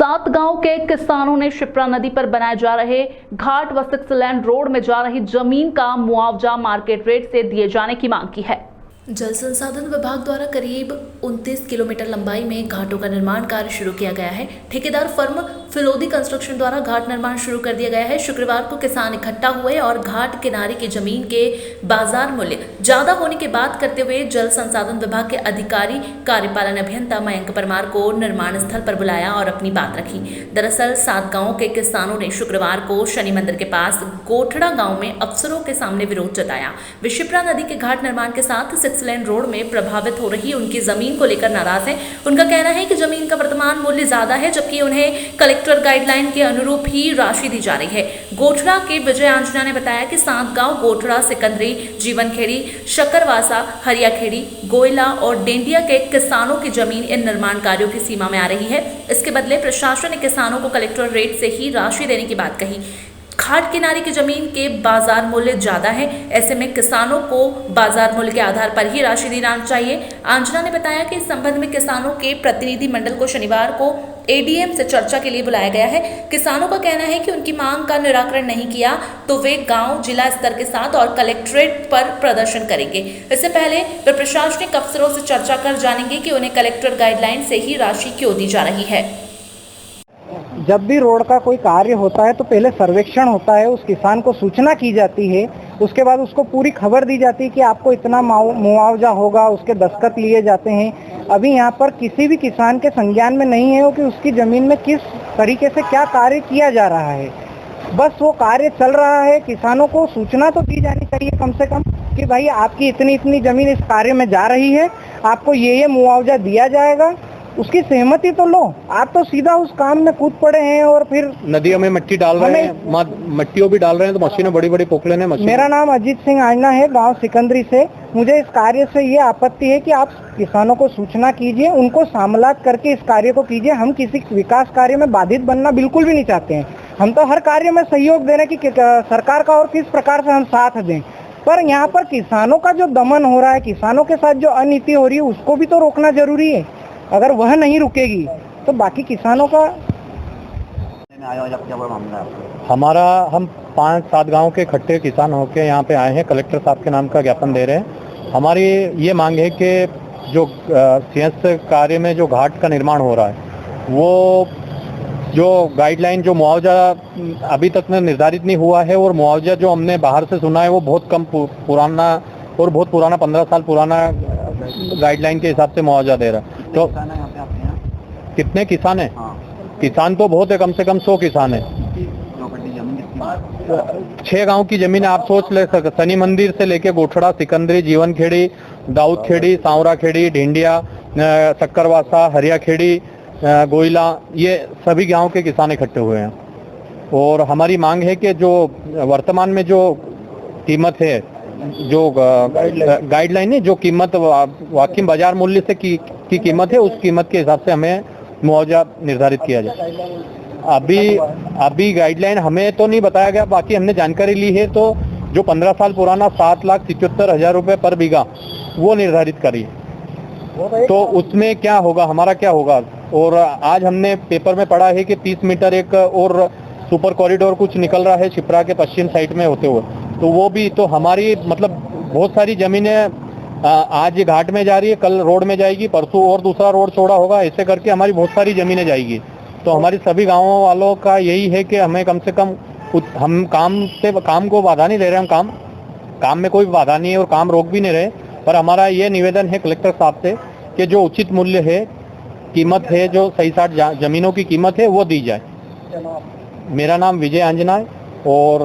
7 गांव के किसानों ने शिप्रा नदी पर बनाए जा रहे घाट व 6 लेन रोड में जा रही जमीन का मुआवजा मार्केट रेट से दिए जाने की मांग की है। जल संसाधन विभाग द्वारा करीब 29 किलोमीटर लंबाई में घाटों का निर्माण कार्य शुरू किया गया है। ठेकेदार फर्म फिलोदी कंस्ट्रक्शन द्वारा घाट निर्माण शुरू कर दिया गया है। शुक्रवार को किसान इकट्ठा हुए और घाट किनारे की जमीन के बाजार मूल्य ज्यादा होने की बात करते हुए जल संसाधन विभाग के अधिकारी कार्यपालन अभियंता मयंक परमार को निर्माण स्थल पर बुलाया और अपनी बात रखी। दरअसल 7 गाँव के किसानों ने शुक्रवार को शनि मंदिर के पास गोठड़ा गाँव में अफसरों के सामने विरोध जताया। वे शिप्रा नदी के घाट निर्माण के साथ 6 लेन रोड में प्रभावित हो रही उनकी जमीन को लेकर नाराज हैं। उनका कहना है कि जमीन का वर्तमान मूल्य ज्यादा है, जबकि उन्हें कलेक्टर गाइडलाइन के अनुरूप ही राशि दी जा रही है। गोठड़ा के विजय आंजना ने बताया कि 7 गांव गोठड़ा, सिकंदरी, जीवनखेड़ी, शक्करवासा, हरियाखेड़ी, गोयला और डेंडिया के किसानों की जमीन इन निर्माण कार्यों की सीमा में आ रही है। इसके बदले प्रशासन ने किसानों को कलेक्टर रेट से ही राशि देने की बात कही। घाट किनारे की जमीन के बाजार मूल्य ज्यादा है, ऐसे में किसानों को बाजार मूल्य के आधार पर ही राशि देना चाहिए। आंजना ने बताया कि इस संबंध में किसानों के प्रतिनिधि मंडल को शनिवार को एडीएम से चर्चा के लिए बुलाया गया है। किसानों का कहना है कि उनकी मांग का निराकरण नहीं किया तो वे गांव जिला स्तर के साथ और कलेक्ट्रेट पर प्रदर्शन करेंगे। इससे पहले वे प्रशासनिक अफसरों से चर्चा कर जानेंगे कि उन्हें कलेक्टर गाइडलाइन से ही राशि क्यों दी जा रही है। जब भी रोड का कोई कार्य होता है तो पहले सर्वेक्षण होता है, उस किसान को सूचना की जाती है, उसके बाद उसको पूरी खबर दी जाती है कि आपको इतना मुआवजा होगा, उसके दस्तखत लिए जाते हैं। अभी यहाँ पर किसी भी किसान के संज्ञान में नहीं है कि उसकी जमीन में किस तरीके से क्या कार्य किया जा रहा है। बस वो कार्य चल रहा है। किसानों को सूचना तो दी जानी चाहिए कम से कम कि भाई आपकी इतनी इतनी जमीन इस कार्य में जा रही है, आपको ये मुआवजा दिया जाएगा, उसकी सहमति तो लो। आप तो सीधा उस काम में कूद पड़े हैं और फिर नदियों में मिट्टी डाल रहे हैं, मट्टियों भी डाल रहे हैं, तो मशीनें बड़ी बड़ी पोखले ने मशीन। मेरा नाम अजीत सिंह आजना है, गांव सिकंदरी से। मुझे इस कार्य से ये आपत्ति है कि आप किसानों को सूचना कीजिए, उनको सामलात करके इस कार्य को कीजिए। हम किसी विकास कार्य में बाधित बनना बिल्कुल भी नहीं चाहते हैं। हम तो हर कार्य में सहयोग दे रहे हैं कि सरकार का और किस प्रकार से हम साथ दें, पर यहाँ पर किसानों का जो दमन हो रहा है, किसानों के साथ जो अनीति हो रही है, उसको भी तो रोकना जरूरी है। अगर वह नहीं रुकेगी तो बाकी किसानों का हम 5-7 गांव के इकट्ठे किसान होकर यहाँ पे आए हैं, कलेक्टर साहब के नाम का ज्ञापन दे रहे हैं। हमारी ये मांग है कि जो सीएस कार्य में जो घाट का निर्माण हो रहा है, वो जो गाइडलाइन, जो मुआवजा अभी तक में निर्धारित नहीं हुआ है, और मुआवजा जो हमने बाहर से सुना है वो बहुत कम पुराना, और बहुत पुराना 15 साल पुराना गाइडलाइन के हिसाब से मुआवजा दे रहा है। तो कितने किसान हैं? किसान तो बहुत है, कम से कम 100 किसान है। 6 गांव की जमीन आप सोच ले सकते। शनि मंदिर से लेके गोठड़ा, सिकंदरी, जीवनखेड़ी, दाऊदखेड़ी, सांवराखेड़ी, ढेंडिया, शक्करवासा, हरियाखेड़ी, गोयला, ये सभी गांव के किसान इकट्ठे हुए हैं। और हमारी मांग है कि जो वर्तमान में जो कीमत है, जो गाइडलाइन है, जो कीमत वाकई बाजार मूल्य से की कीमत है, उस कीमत के हिसाब से हमें मुआवजा निर्धारित किया जाए। अभी गाइडलाइन हमें तो नहीं बताया गया, बाकी हमने जानकारी ली है तो जो 15 साल पुराना 7,77,000 रुपये पर बीघा वो निर्धारित करी, तो उसमें क्या होगा, हमारा क्या होगा। और आज हमने पेपर में पढ़ा है कि 30 मीटर एक और सुपर कॉरिडोर कुछ निकल रहा है शिप्रा के पश्चिम साइड में होते हुए, तो वो भी तो हमारी मतलब बहुत सारी जमीनें आज घाट में जा रही है, कल रोड में जाएगी, परसों और दूसरा रोड छोड़ा होगा, ऐसे करके हमारी बहुत सारी जमीनें जाएगी। तो हमारी सभी गांवों वालों का यही है कि हमें कम से कम, हम काम को बाधा नहीं दे रहे, हम काम में कोई बाधा नहीं है और काम रोक भी नहीं रहे, पर हमारा ये निवेदन है कलेक्टर साहब से कि जो उचित मूल्य है, कीमत है, जो सही साठ जमीनों की कीमत है, वो दी जाए। मेरा नाम विजय आंजना है और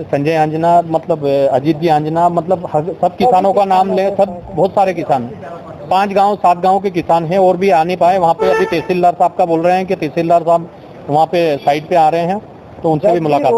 संजय आंजना, मतलब अजीत जी आंजना, मतलब सब किसानों का नाम ले, सब बहुत सारे किसान, 5-7 गांव के किसान हैं और भी आ नहीं पाए। वहाँ पे अभी तहसीलदार साहब का बोल रहे हैं कि तहसीलदार साहब वहाँ पे साइड पे आ रहे हैं, तो उनसे भी मुलाकात